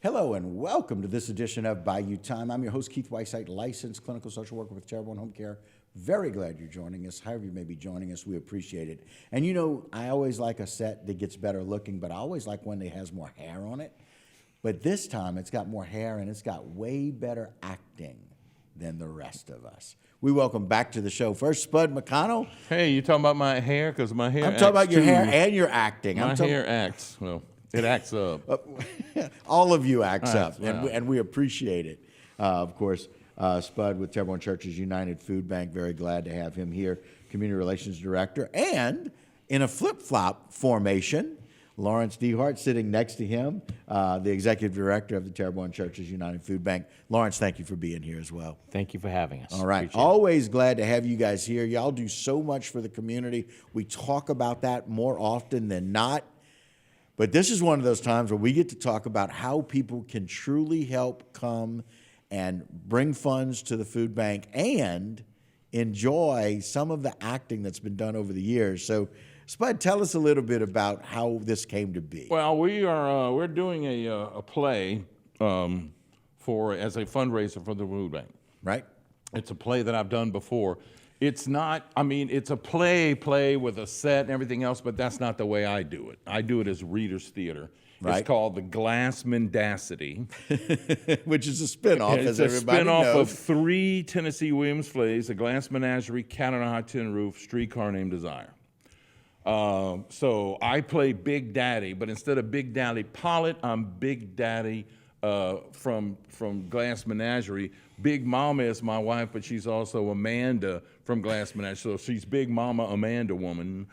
Hello and welcome to this edition of Bayou Time. I'm your host, Keith Whiteside, licensed clinical social worker with Terrible and Home Care. Very glad you're joining us. However you may be joining us, we appreciate it. And you know, I always like a set that gets better looking, but I always like one that has more hair on it. But this time it's got more hair and it's got way better acting than the rest of us. We welcome back to the show first, Spud McConnell. Hey, you talking about my hair? Because my hair I'm talking about your hair and your acting. My hair acts. Well, it acts up. All of you acts up, wow. and we appreciate it. Of course, Spud with Terrebonne Churches United Food Bank, very glad to have him here, Community Relations Director. And in a flip-flop formation, Lawrence DeHart sitting next to him, the Executive Director of the Terrebonne Churches United Food Bank. Lawrence, thank you for being here as well. Thank you for having us. All right. Always glad to have you guys here. Y'all do so much for the community. We talk about that more often than not. But this is one of those times where we get to talk about how people can truly help come and bring funds to the food bank and enjoy some of the acting that's been done over the years. So, Spud, tell us a little bit about how this came to be. Well, we're doing a play as a fundraiser for the food bank. Right. It's a play that I've done before. It's not, it's a play with a set and everything else, but that's not the way I do it. I do it as Reader's Theater. Right. It's called The Glass Mendacity. Which is a spinoff, It's as a everybody spinoff knows. of 3 Tennessee Williams plays, A Glass Menagerie, Cat on a High Tin Roof, Streetcar Named Desire. So I play Big Daddy, but instead of Big Daddy Pollitt, I'm Big Daddy from Glass Menagerie. Big Mama is my wife, but she's also Amanda from Glass Menagerie. So she's Big Mama Amanda Woman.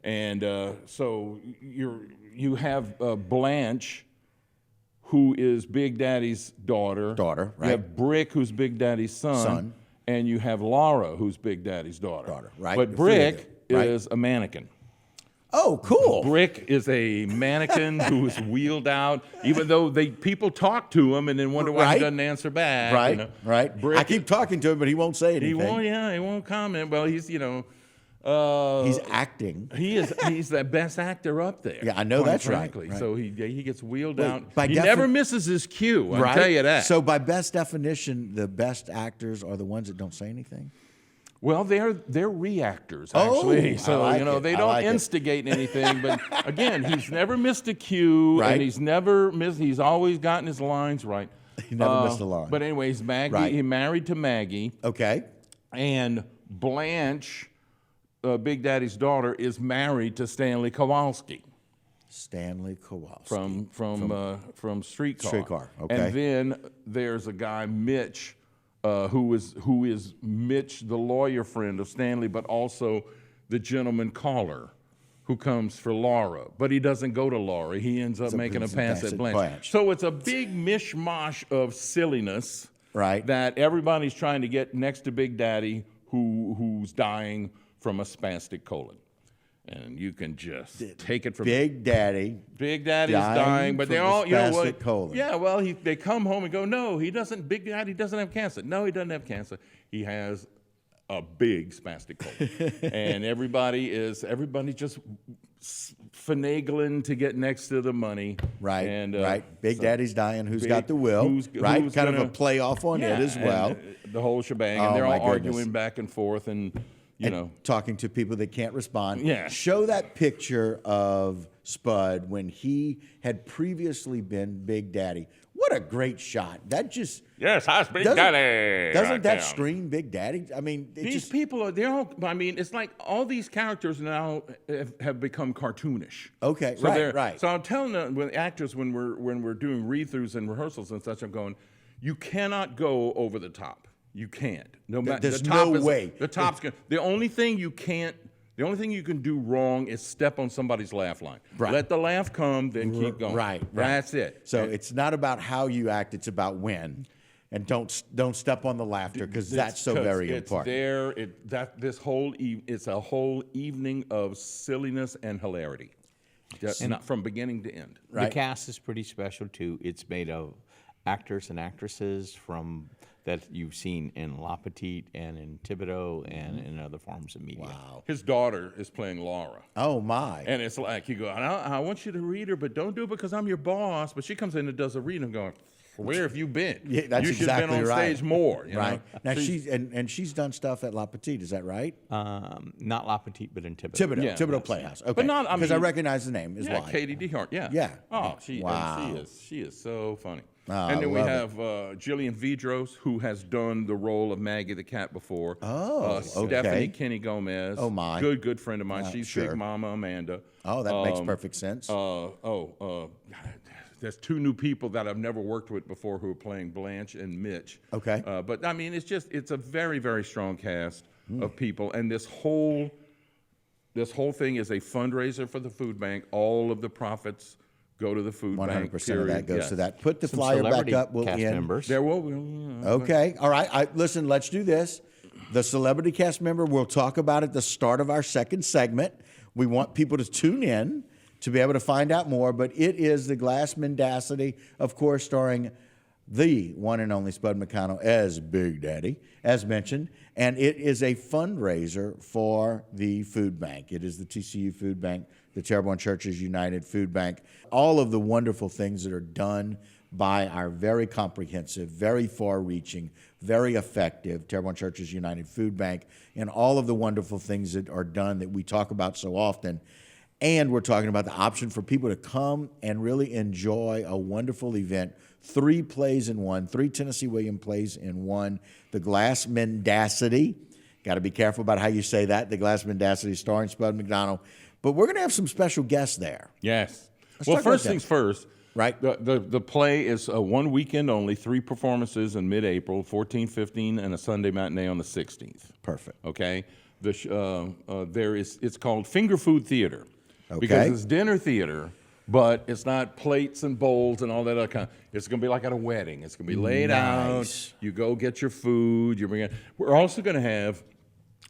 And so you have Blanche, who is Big Daddy's daughter. Daughter, right. You have Brick, who's Big Daddy's son. And you have Laura, who's Big Daddy's daughter. Right. But The three of Brick them, right. is a mannequin. Oh, cool. Brick is a mannequin who is wheeled out, even though people talk to him and then wonder why Right. he doesn't answer back. Right, you know. right. Brick, I keep talking to him, but he won't say anything. he won't comment. Well, he's He's acting. he's the best actor up there. Yeah, I know quite that's right, frankly. right. So he gets wheeled Wait, out. by He defi- never misses his cue. I'll tell you that. So by best definition, the best actors are the ones that don't say anything? Well, they're reactors, Oh, actually. I So, like it. they I don't like it. instigate anything. But again, he's never missed a cue, Right. and he's always gotten his lines right. He never missed a line. But anyways, Maggie, Right. he married to Maggie, Okay. and Blanche, Big Daddy's daughter, is married to Stanley Kowalski Stanley Kowalski. from Streetcar. Streetcar, okay. And then there's a guy, Mitch, who is Mitch, the lawyer friend of Stanley, but also the gentleman caller who comes for Laura. But he doesn't go to Laura. He ends up making a pass at Blanche. So it's a big mishmash of silliness, Right. that everybody's trying to get next to Big Daddy, who's dying from a spastic colon. And you can just take it from Big Daddy. Big Daddy's dying dying, but from they a all, spastic colon. Yeah, well, they come home and go, no, he doesn't. Big Daddy doesn't have cancer. No, he doesn't have cancer. He has a big spastic colon, and everybody just finagling to get next to the money. Right. And right. Big Daddy's dying. Who's Big- got the will? Right. who's Kind of gonna- a play off on it as and, well. the whole shebang, Oh, and they're my all goodness. arguing back and forth, and you know. Talking to people that can't respond. Yeah. Show that picture of Spud when he had previously been Big Daddy. What a great shot. That just Yes, I Big doesn't- Daddy. doesn't right that there. scream Big Daddy? I mean, it These just people they're all, it's like all these characters now have become cartoonish. Okay, So right, right. So I'm telling the actors when we're doing read-throughs and rehearsals and such, I'm going, you cannot go over the top. You can't. No matter There's the top no is, way. The top's going. The only thing you can do wrong is step on somebody's laugh line. Right. Let the laugh come, then keep going. Right. That's it. So it's not about how you act; it's about when. And don't step on the laughter because that's so very important. It's a whole evening of silliness and hilarity, not from beginning to end. Right. The cast is pretty special too. It's made of actors and actresses from that you've seen in La Petite and in Thibodeau and in other forms of media. Wow. His daughter is playing Laura. Oh, my. And it's like, you go, I want you to read her, but don't do it because I'm your boss. But she comes in and does a reading and going, where have you been? Yeah, that's you should have exactly been on right. stage more. You Right. know? Now, she's done stuff at La Petite. Is that right? Not La Petite, but in Thibodeau. Thibodeau. Yeah, Thibodeau that's- Playhouse. yeah. Okay. But not- I because I mean- recognize the name is Yeah, why. Katie DeHart. Yeah. Yeah. Oh, Wow. she is so funny. Oh, and then we I love have Jillian Vidros, who has done the role of Maggie the cat before. Oh, Stephanie okay. Kenny Gomez. Oh, my. Good friend of mine. She's sure. Big Mama Amanda. Oh, that makes perfect sense. There's two new people that I've never worked with before who are playing Blanche and Mitch. Okay. But I mean, it's a very, very strong cast of people, and this whole thing is a fundraiser for the food bank. All of the profits go to the food bank. 100% of that goes Yes. to that. Put the Some flyer back celebrity up. We'll cast end. members. There will be. Okay. All right. Listen, let's do this. The celebrity cast member, we'll talk about at the start of our second segment. We want people to tune in to be able to find out more, but it is the Glass Mendacity, of course, starring the one and only Spud McConnell as Big Daddy, as mentioned, and it is a fundraiser for the food bank. It is the TCU Food Bank, the Terrebonne Churches United Food Bank, all of the wonderful things that are done by our very comprehensive, very far-reaching, very effective Terrebonne Churches United Food Bank, and all of the wonderful things that are done that we talk about so often. And we're talking about the option for people to come and really enjoy a wonderful event. 3 plays in one, 3 Tennessee Williams plays in one. The Glass Mendacity. Got to be careful about how you say that. The Glass Mendacity starring Spud McDonald. But we're going to have some special guests there. Yes. Let's Well, talk about first that. things first. Right. The play is one weekend only, 3 performances in mid-April, 14, 15, and a Sunday matinee on the 16th. Perfect. Okay. It's called Finger Food Theater. Okay. Because it's dinner theater, but it's not plates and bowls and all that other kind. It's going to be like at a wedding. It's going to be laid Nice. out. You go get your food. You bring it. We're also going to have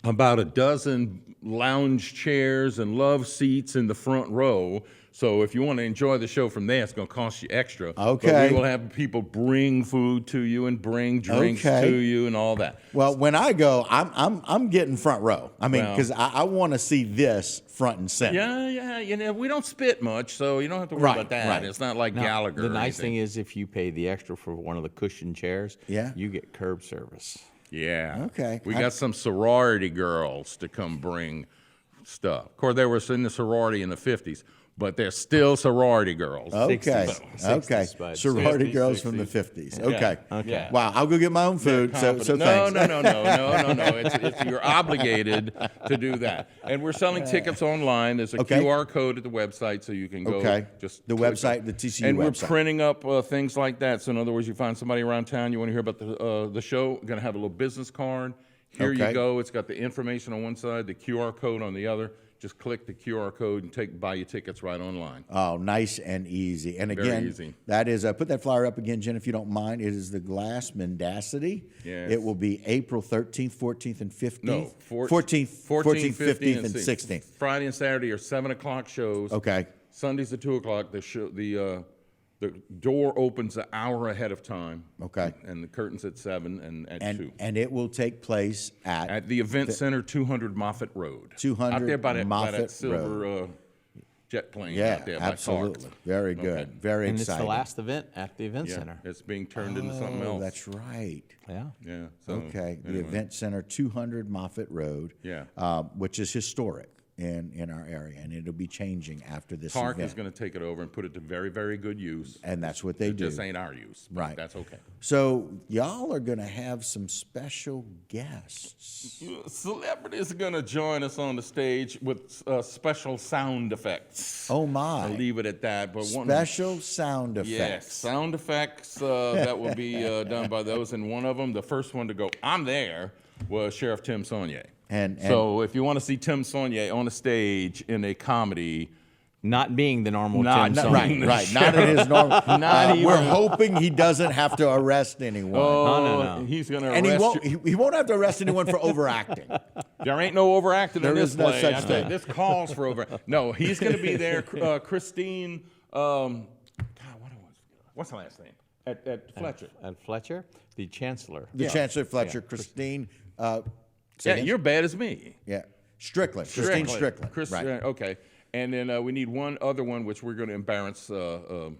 about a dozen lounge chairs and love seats in the front row. So if you want to enjoy the show from there, it's going to cost you extra. Okay. But we will have people bring food to you and bring drinks Okay. to you and all that. Well, when I go, I'm getting front row. I mean, Well- because I want to see this front and center. Yeah. You know, we don't spit much, so you don't have to worry Right, about that. right. It's not like Now, Gallagher. the or nice anything. thing is if you pay the extra for one of the cushion chairs, Yeah. you get curb service. Yeah. Okay. We got some sorority girls to come bring stuff. Of course, they were in the sorority in the 50s, but they're still sorority girls. Okay. 60s, Okay. 60s, bud. Sorority 60s, girls from the 60s. 50s. Okay. Okay. Wow. I'll go get my own food. So No, thanks. no. You're obligated to do that. And we're selling tickets online. There's a Okay. QR code at the website, so you can go. Okay. Just The click website, on- the TCU and we're website. printing up things like that. So in other words, you find somebody around town, you want to hear about the show. We're going to have a little business card. Here Okay. you go. It's got the information on one side, the QR code on the other. Just click the QR code and buy your tickets right online. Oh, nice and easy. And Very again, easy. that is, put that flyer up again, Jen, if you don't mind. It is the Glass Mendacity. Yes. It will be April 13th, 14th, and 15th. No, 14th, 15th, and 16th. Friday and Saturday are 7 o'clock shows. Okay. Sundays at 2 o'clock. The door opens an hour ahead of time. Okay. And the curtains at 7 and at 2. And it will take place At the Event Center, 200 Moffett Road. 200 out there by that Moffett silver jet plane Yeah, out there by absolutely. Clark. Very good. Okay. Very And it's exciting. the last event at the event Yeah, center. it's being turned into something else. That's right. Yeah. Yeah. So, Okay. The anyway. Event Center, 200 Moffett Road. Yeah. Which is historic in our area, and it'll be changing after this Park event. is going to take it over and put it to very, very good use. And that's what they It do. just ain't our use. But Right. That's okay. So y'all are going to have some special guests. Celebrities are going to join us on the stage with special sound effects. Oh I'll my! leave it at that. But Special sound effects. Yes, sound effects that will be done by those. And one of them, the first one to go, I'm there, was Sheriff Tim Saunier. And So if you want to see Tim Saunier on a stage in a comedy, Not being the normal Not- Tim not- Saunier. right. Not in his normal. Not We're even- hoping he doesn't have to arrest anyone. no. he's going to And arrest he won't have to arrest anyone for overacting. There ain't no overacting There in this is no play. such I tell you, thing. This calls for over. No, he's going to be there. Christine, God, what's her last name? At Fletcher. At Fletcher, the chancellor. The Chancellor Fletcher, Christine. Yeah, Siggins? you're bad as me. Yeah. Strickland. Christine Strickland. Right. Okay. And then we need one other one, which we're going to embarrass. A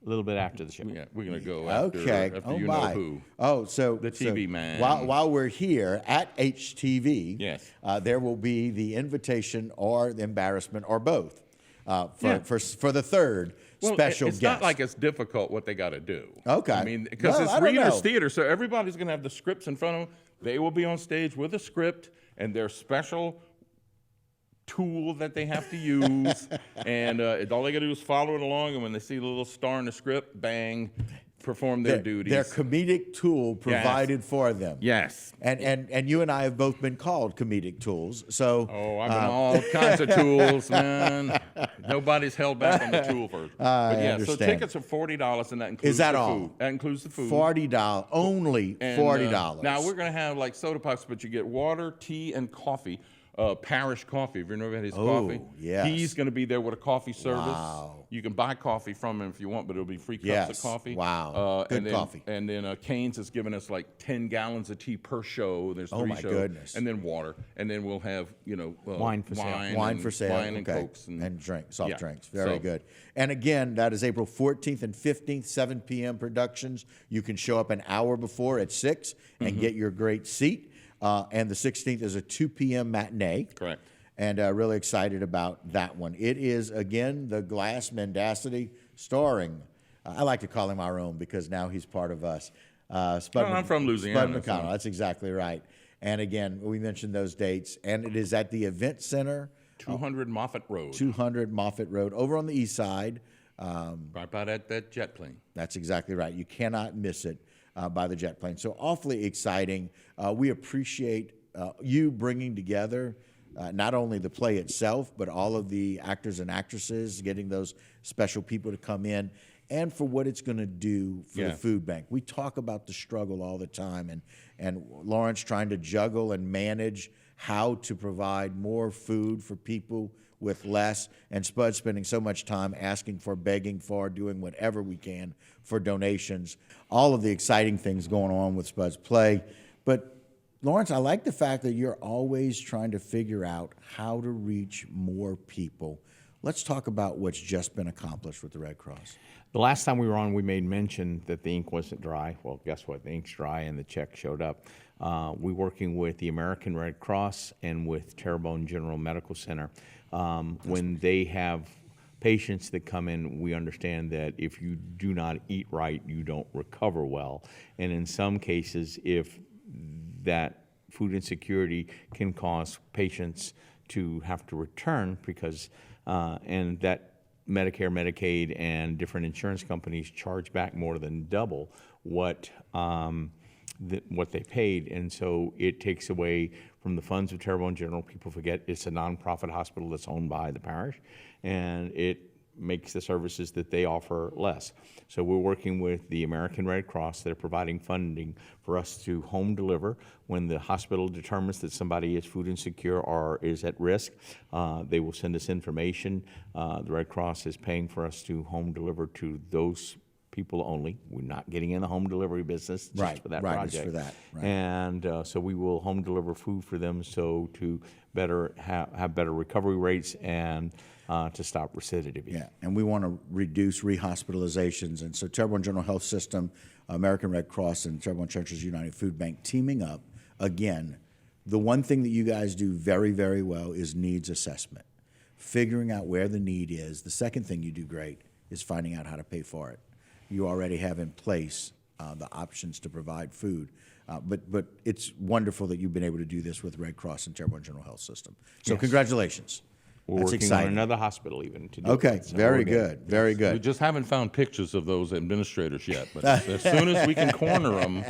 little bit after the show. Yeah, we're going to go after, Okay. after Oh you my. know who. Oh, so The TV man. While we're here at HTV, Yes. There will be the invitation or the embarrassment or both for Yeah. for the third special it's guest. not like it's difficult what they got to do. Okay. I mean, because Well, it's I don't Reader's know. Theater, so everybody's going to have the scripts in front of them. They will be on stage with a script and their special tool that they have to use. And all they got to do is follow it along. And when they see the little star in the script, bang, perform their duties. Their comedic tool provided for them. Yes. And you and I have both been called comedic tools. So Oh, I've been all kinds of tools, man. Nobody's held back on the tool version. But yeah, so understand. tickets are $40, and that includes that the all? food. That includes the food. $40 only. And, $40. now we're going to have like soda pops, but you get water, tea, and coffee. Parish Coffee. If you know about his coffee, yes. he's going to be there with a coffee service. Wow. You can buy coffee from him if you want, but it'll be free cups Yes. of coffee. Wow. Good and then, coffee. And then Canes has given us like 10 gallons of tea per show. There's Oh, three my shows. goodness. And then water. And then we'll have, Wine for sale. Wine and- for sale. Wine and okay. Cokes. And soft yeah. drinks. Very So- good. And again, that is April 14th and 15th, 7 p.m. productions. You can show up an hour before at 6 and Mm-hmm. get your great seat. And the 16th is a 2 p.m. matinee. Correct. And really excited about that one. It is, again, the Glass Mendacity starring, I like to call him our own because now he's part of us. Spud Well, I'm from Louisiana, Spud McConnell, so- that's exactly right. And again, we mentioned those dates. And it is at the Event Center, 200 Moffett Road. 200 Moffett Road, over on the east side. Right by that jet plane. That's exactly right. You cannot miss it by the jet plane. So awfully exciting. We appreciate you bringing together not only the play itself, but all of the actors and actresses, getting those special people to come in, and for what it's going to do for the food bank. We talk about the struggle all the time, and Lawrence trying to juggle and manage how to provide more food for people with less, and Spud spending so much time asking for, begging for, doing whatever we can for donations. All of the exciting things going on with Spud's play. But Lawrence, I like the fact that you're always trying to figure out how to reach more people. Let's talk about what's just been accomplished with the Red Cross. The last time we were on, we made mention that the ink wasn't dry. Well, guess what? The ink's dry and the check showed up. We're working with the American Red Cross and with Terrebonne General Medical Center. When they have patients that come in, we understand that if you do not eat right, you don't recover well. And in some cases, if that food insecurity can cause patients to have to return because, and that Medicare, Medicaid, and different insurance companies charge back more than double what they paid, and so it takes away from the funds of Terrebonne General. People forget it's a nonprofit hospital that's owned by the parish, and it makes the services that they offer less. So we're working with the American Red Cross. They're providing funding for us to home deliver when the hospital determines that somebody is food insecure or is at risk. They will send us information. The Red Cross is paying for us to home deliver to those people only. We're not getting in the home delivery business just for that project. It's for that. Right. And so we will home deliver food for them so to better have better recovery rates and to stop recidivism. Yeah, and we want to reduce rehospitalizations. And so Terrebonne General Health System, American Red Cross, and Terrebonne Churches United Food Bank teaming up. Again, the one thing that you guys do very, very well is needs assessment, figuring out where the need is. The second thing you do great is finding out how to pay for it. You already have in place the options to provide food. But it's wonderful that you've been able to do this with Red Cross and Terrebonne General Health System. So congratulations. We're That's working exciting. on another hospital even to do Okay, it. So very we're good, very We good. just haven't found pictures of those administrators yet, but as soon as we can corner them,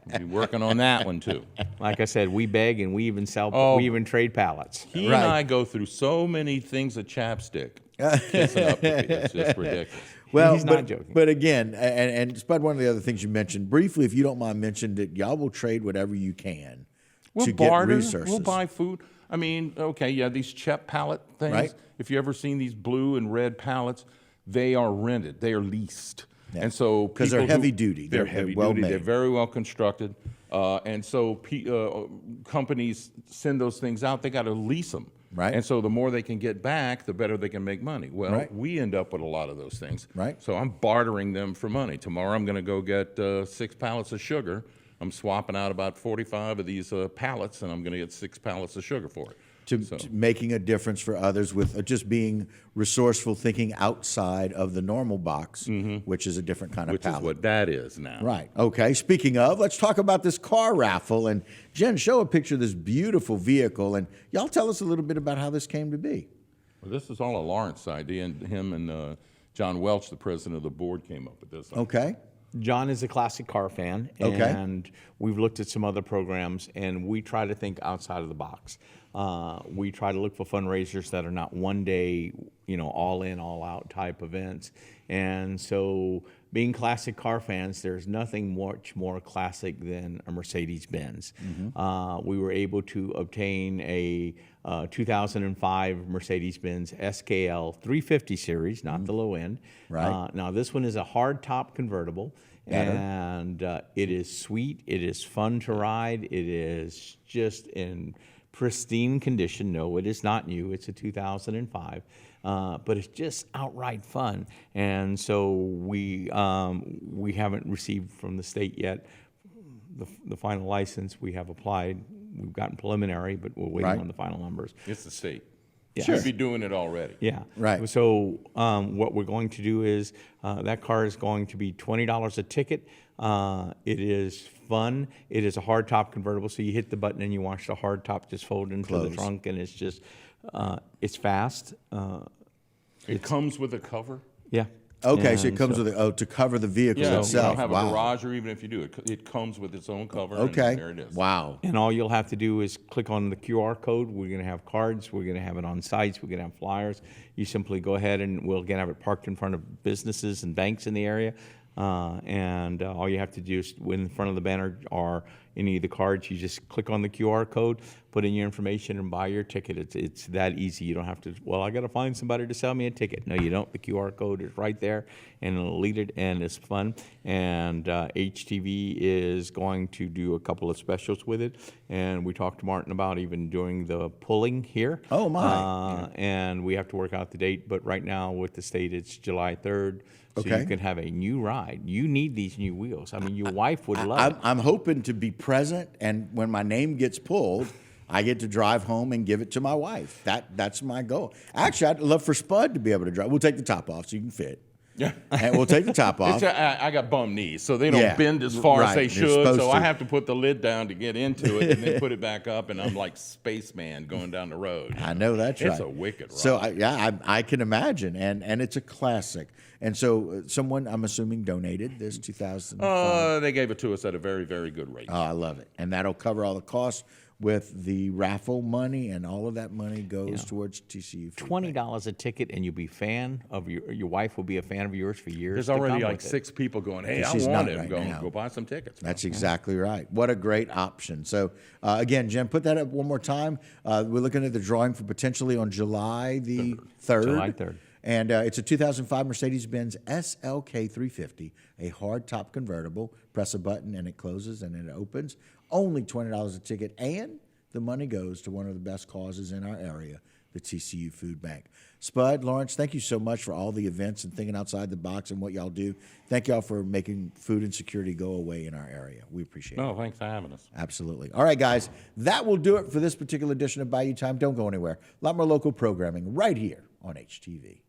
we'll be working on that one too. Like I said, we beg and we even sell, Oh. we even trade pallets. He Right. and I go through so many things of chapstick. Kissing up with me. It's just ridiculous. Well, He's but, not joking. But again, and Spud, one of the other things you mentioned briefly, if you don't mind mentioning that y'all will trade whatever you can We'll to get barter. resources. We'll buy food. I mean, okay, yeah, these CHEP pallet things. Right. If you ever seen these blue and red pallets, they are rented. They are leased. And so because they're people who- heavy duty. They're heavy well duty. made. They're very well constructed. And so companies send those things out. They got to lease them. Right. And so the more they can get back, the better they can make money. Well, Right. we end up with a lot of those things. Right. So I'm bartering them for money. Tomorrow I'm going to go get 6 pallets of sugar. I'm swapping out about 45 of these pallets, and I'm going to get 6 pallets of sugar for it. To making a difference for others with just being resourceful, thinking outside of the normal box, which is a different kind of Which is palette. what that is now. Right. Okay. Speaking of, let's talk about this car raffle. And Jen, show a picture of this beautiful vehicle, and y'all tell us a little bit about how this came to be. Well, this is all a Lawrence idea, and him and John Welch, the president of the board, came up with this. Okay. John is a classic car fan, Okay. and we've looked at some other programs, and we try to think outside of the box. We try to look for fundraisers that are not one day, all in, all out type events. And so, being classic car fans, there's nothing much more classic than a Mercedes-Benz. We were able to obtain a 2005 Mercedes-Benz SKL 350 series, not the low end. Right. Now, this one is a hard top convertible. Better. And it is sweet. It is fun to ride. It is just in pristine condition. No, it is not new. It's a 2005. But it's just outright fun. And so we haven't received from the state yet the final license. We have applied. We've gotten preliminary, but we're waiting Right. on the final numbers. It's the state. Yeah. Should be doing it already. Yeah. Right. So what we're going to do is that car is going to be $20 a ticket. It is fun. It is a hardtop convertible, so you hit the button and you watch the hardtop just fold into Close. the trunk, and it's just it's fast. It comes with a cover. Yeah. Okay, so it And comes with to cover the vehicle Yeah, you itself. don't have Wow. a garage, or even if you do, it comes with its own cover. Okay. And there it is. Wow. And all you'll have to do is click on the QR code. We're going to have cards. We're going to have it on sites. We're going to have flyers. You simply go ahead and we'll again have it parked in front of businesses and banks in the area. And all you have to do is, when in front of the banner are any of the cards, you just click on the QR code, put in your information, and buy your ticket. It's that easy. You don't have to, well, I got to find somebody to sell me a ticket. No, you don't. The QR code is right there, and it'll lead it, and it's fun. And HTV is going to do a couple of specials with it, and we talked to Martin about even doing the pulling here. Oh, my. And we have to work out the date, but right now with the state, it's July 3rd. So Okay. you can have a new ride. You need these new wheels. I mean, your wife would love it. I'm hoping to be present, and when my name gets pulled, I get to drive home and give it to my wife. That's my goal. Actually, I'd love for Spud to be able to drive. We'll take the top off so you can fit. Yeah. And we'll take the top off. I got bum knees, so they don't Yeah, bend as far as right, they they're should. supposed So I to. have to put the lid down to get into it, and then put it back up, and I'm like Spaceman going down the road. I know that's right. It's a wicked ride. So I can imagine, and it's a classic. And so someone, I'm assuming, donated this 2005. They gave it to us at a very, very good rate. Oh, I love it, and that'll cover all the costs with the raffle money, and all of that money goes towards TCU. Food Bank. $20 a ticket, and you'll be a fan of your wife will be a fan of yours for years. There's to already come like with it. 6 people going, hey, I She's want not it. right Go, now. go buy some tickets. That's exactly right. What a great option. So, again, Jim, put that up one more time. We're looking at the drawing for potentially on July the 3rd. July 3rd. And it's a 2005 Mercedes-Benz SLK 350, a hard-top convertible. Press a button, and it closes, and it opens. Only $20 a ticket, and the money goes to one of the best causes in our area, the TCU Food Bank. Spud, Lawrence, thank you so much for all the events and thinking outside the box and what y'all do. Thank y'all for making food insecurity go away in our area. We appreciate it. No, thanks for having us. Absolutely. All right, guys, that will do it for this particular edition of Bayou Time. Don't go anywhere. A lot more local programming right here on HTV.